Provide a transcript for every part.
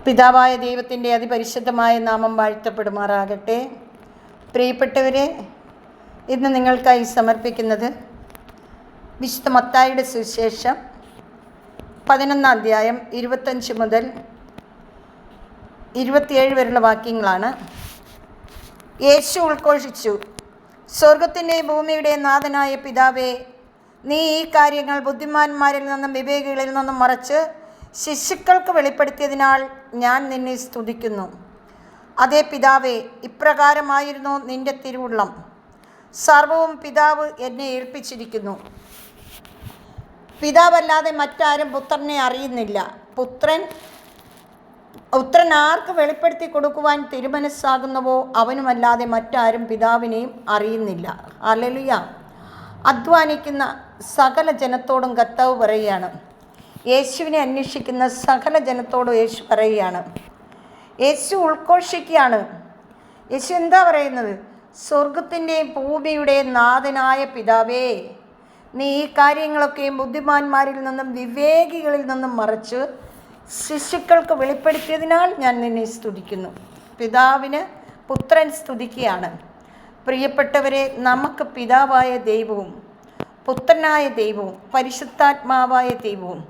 പിതാവായ ദൈവത്തിൻ്റെ അതിപരിശുദ്ധമായ നാമം വാഴ്ത്തപ്പെടുമാറാകട്ടെ. പ്രിയപ്പെട്ടവരെ, ഇന്ന് നിങ്ങൾക്കായി സമർപ്പിക്കുന്നത് വിശുദ്ധ മത്തായിയുടെ സുവിശേഷം 11 അധ്യായം 25 മുതൽ 27 വരെയുള്ള വാക്യങ്ങളാണ്. യേശു ഉദ്ഘോഷിച്ചു, സ്വർഗത്തിൻ്റെയും ഭൂമിയുടെയും നാഥനായ പിതാവേ, നീ ഈ കാര്യങ്ങൾ ബുദ്ധിമാന്മാരിൽ നിന്നും വിവേകികളിൽ നിന്നും മറച്ച് ശിശുക്കൾക്ക് വെളിപ്പെടുത്തിയതിനാൽ ഞാൻ നിന്നെ സ്തുതിക്കുന്നു. അതേ പിതാവേ, ഇപ്രകാരമായിരുന്നു നിന്റെ തിരുവുള്ളം. സർവവും പിതാവ് എന്നെ ഏൽപ്പിച്ചിരിക്കുന്നു. പിതാവല്ലാതെ മറ്റാരും പുത്രനെ അറിയുന്നില്ല. പുത്രൻ ആർക്ക് വെളിപ്പെടുത്തി കൊടുക്കുവാൻ തിരുമനസ്സാകുന്നുവോ അവനുമല്ലാതെ മറ്റാരും പിതാവിനെയും അറിയുന്നില്ല. ഹല്ലേലൂയ. അധ്വാനിക്കുന്ന സകല ജനത്തോടും കർത്താവ് പറയുകയാണ്. യേശുവിനെ അന്വേഷിക്കുന്ന സകല ജനത്തോടും യേശു പറയുകയാണ്. യേശു ഉദ്ഘോഷിക്കുകയാണ്. യേശു എന്താ പറയുന്നത്? സ്വർഗത്തിൻ്റെയും ഭൂമിയുടെയും നാഥനായ പിതാവേ, നീ ഈ കാര്യങ്ങളൊക്കെയും ബുദ്ധിമാന്മാരിൽ നിന്നും വിവേകികളിൽ നിന്നും മറച്ച് ശിശുക്കൾക്ക് വെളിപ്പെടുത്തിയതിനാൽ ഞാൻ നിന്നെ സ്തുതിക്കുന്നു. പിതാവിന് പുത്രൻ സ്തുതിക്കുകയാണ്. പ്രിയപ്പെട്ടവരെ, നമുക്ക് പിതാവായ ദൈവവും പുത്രനായ ദൈവവും പരിശുദ്ധാത്മാവായ ദൈവവും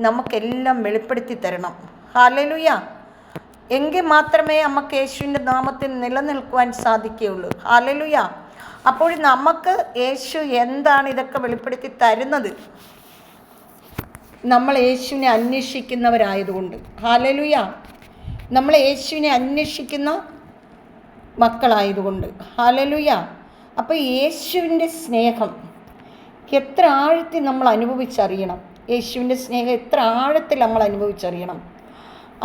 നമുക്കെല്ലാം വെളിപ്പെടുത്തി തരണം. ഹല്ലേലൂയ. എങ്കിൽ മാത്രമേ നമുക്ക് യേശുവിൻ്റെ നാമത്തിൽ നിലനിൽക്കുവാൻ സാധിക്കുകയുള്ളൂ. ഹല്ലേലൂയ. അപ്പോൾ നമുക്ക് യേശു എന്താണ് ഇതൊക്കെ വെളിപ്പെടുത്തി തരുന്നത്? നമ്മൾ യേശുവിനെ അന്വേഷിക്കുന്നവരായതുകൊണ്ട്. ഹല്ലേലൂയ. നമ്മൾ യേശുവിനെ അന്വേഷിക്കുന്ന മക്കളായതുകൊണ്ട്. ഹല്ലേലൂയ. അപ്പോൾ യേശുവിൻ്റെ സ്നേഹം എത്ര ആഴത്തിൽ നമ്മൾ അനുഭവിച്ചറിയണം. യേശുവിൻ്റെ സ്നേഹം എത്ര ആഴത്തിൽ നമ്മൾ അനുഭവിച്ചറിയണം.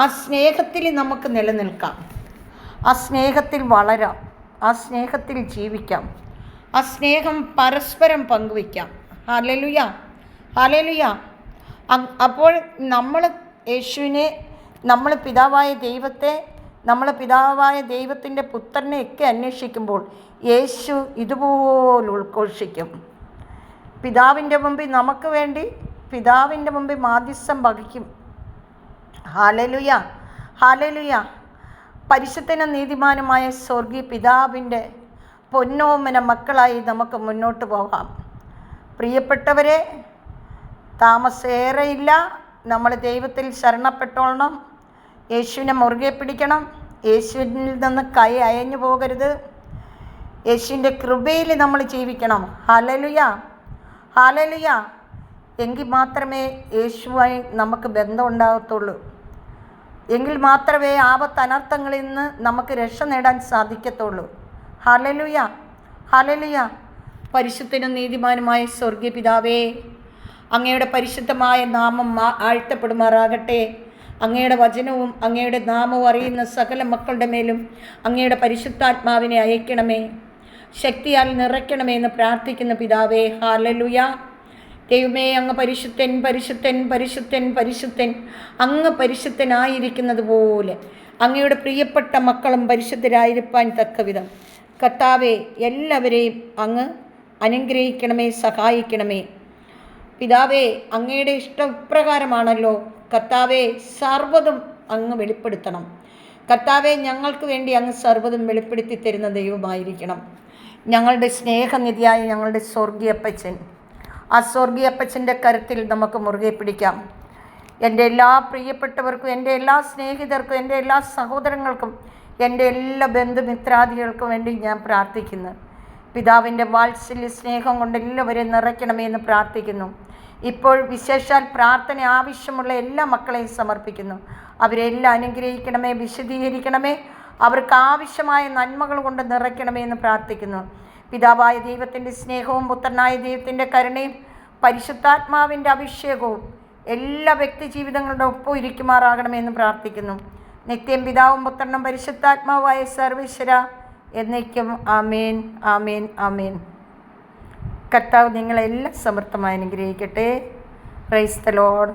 ആ സ്നേഹത്തിൽ നമുക്ക് നിലനിൽക്കാം, ആ സ്നേഹത്തിൽ വളരാം, ആ സ്നേഹത്തിൽ ജീവിക്കാം, ആ സ്നേഹം പരസ്പരം പങ്കുവയ്ക്കാം. ഹല്ലേലൂയ. ഹല്ലേലൂയ. അപ്പോൾ നമ്മൾ യേശുവിനെ, നമ്മൾ പിതാവായ ദൈവത്തെ, നമ്മൾ പിതാവായ ദൈവത്തിൻ്റെ പുത്രനെയൊക്കെ അന്വേഷിക്കുമ്പോൾ യേശു ഇതുപോലെ ഉദ്ഘോഷിക്കും. പിതാവിൻ്റെ മുമ്പിൽ നമുക്ക് വേണ്ടി പിതാവിൻ്റെ മുമ്പിൽ മാധ്യസ്ഥം വഹിക്കും. ഹല്ലേലൂയ. ഹല്ലേലൂയ. പരിശുദ്ധനും നീതിമാനുമായ സ്വർഗീയ പിതാവിൻ്റെ പൊന്നോമന മക്കളായി നമുക്ക് മുന്നോട്ട് പോകാം. പ്രിയപ്പെട്ടവരെ, താമസേറെയില്ല. നമ്മൾ ദൈവത്തിൽ ശരണപ്പെട്ടോളണം. യേശുവിനെ മുറുകെ പിടിക്കണം. യേശുവിൽ നിന്ന് കൈ അയഞ്ഞു പോകരുത്. യേശുവിൻ്റെ കൃപയിൽ നമ്മൾ ജീവിക്കണം. ഹല്ലേലൂയ. ഹല്ലേലൂയ. എങ്കിൽ മാത്രമേ യേശുവായി നമുക്ക് ബന്ധം ഉണ്ടാകത്തുള്ളൂ. എങ്കിൽ മാത്രമേ അനർത്ഥങ്ങളിൽ നിന്ന് നമുക്ക് രക്ഷ നേടാൻ സാധിക്കത്തുള്ളൂ. ഹല്ലേലൂയ. ഹല്ലേലൂയ. പരിശുദ്ധനും നീതിമാനുമായ സ്വർഗീയ പിതാവേ, അങ്ങയുടെ പരിശുദ്ധമായ നാമം ആഴ്ത്തപ്പെടുമാറാകട്ടെ. അങ്ങയുടെ വചനവും അങ്ങയുടെ നാമവും അറിയുന്ന സകല മക്കളുടെ മേലും അങ്ങയുടെ പരിശുദ്ധാത്മാവിനെ അയക്കണമേ, ശക്തിയാൽ നിറയ്ക്കണമേ എന്ന് പ്രാർത്ഥിക്കുന്ന പിതാവേ. ഹല്ലേലൂയ. ദൈവമേ, അങ്ങ് പരിശുദ്ധൻ, പരിശുദ്ധൻ, പരിശുദ്ധൻ, പരിശുദ്ധൻ. അങ്ങ് പരിശുദ്ധനായിരിക്കുന്നത് പോലെ അങ്ങയുടെ പ്രിയപ്പെട്ട മക്കളും പരിശുദ്ധരായിരിക്കാൻ തക്കവിധം കർത്താവേ, എല്ലാവരെയും അങ്ങ് അനുഗ്രഹിക്കണമേ, സഹായിക്കണമേ. പിതാവേ, അങ്ങയുടെ ഇഷ്ടപ്രകാരമാണല്ലോ കർത്താവേ സർവ്വതും അങ്ങ് വെളിപ്പെടുത്തണം. കർത്താവേ, ഞങ്ങൾക്ക് വേണ്ടി അങ്ങ് സർവ്വതും വെളിപ്പെടുത്തി തരുന്ന ദൈവമായിരിക്കണം. ഞങ്ങളുടെ സ്നേഹനിധിയായ ഞങ്ങളുടെ സ്വർഗീയപ്പച്ചൻ, ആ സ്വർഗീയപ്പച്ചൻ്റെ കരുത്തിൽ നമുക്ക് മുറുകെ പിടിക്കാം. എൻ്റെ എല്ലാ പ്രിയപ്പെട്ടവർക്കും, എൻ്റെ എല്ലാ സ്നേഹിതർക്കും, എൻ്റെ എല്ലാ സഹോദരങ്ങൾക്കും, എൻ്റെ എല്ലാ ബന്ധുമിത്രാദികൾക്കും വേണ്ടി ഞാൻ പ്രാർത്ഥിക്കുന്നു. പിതാവിൻ്റെ വാത്സല്യ സ്നേഹം കൊണ്ട് എല്ലാവരെയും നിറയ്ക്കണമേ എന്ന് പ്രാർത്ഥിക്കുന്നു. ഇപ്പോൾ വിശേഷാൽ പ്രാർത്ഥന ആവശ്യമുള്ള എല്ലാ മക്കളെയും സമർപ്പിക്കുന്നു. അവരെല്ലാം അനുഗ്രഹിക്കണമേ, വിശദീകരിക്കണമേ, അവർക്ക് ആവശ്യമായ നന്മകൾ കൊണ്ട് നിറയ്ക്കണമേ എന്ന് പ്രാർത്ഥിക്കുന്നു. പിതാവായ ദൈവത്തിൻ്റെ സ്നേഹവും പുത്രനായ ദൈവത്തിൻ്റെ കരുണയും പരിശുദ്ധാത്മാവിൻ്റെ അഭിഷേകവും എല്ലാ വ്യക്തി ജീവിതങ്ങളുടെ ഒപ്പം ഇരിക്കുമാറാകണമെന്ന് പ്രാർത്ഥിക്കുന്നു. നിത്യം പിതാവും പുത്രനും പരിശുദ്ധാത്മാവായ സർവേശ്വര എന്നേക്കും. ആമേൻ, ആമേൻ, ആമേൻ. കർത്താവ് നിങ്ങളെല്ലാം സമൃദ്ധമായി അനുഗ്രഹിക്കട്ടെ. Praise the Lord.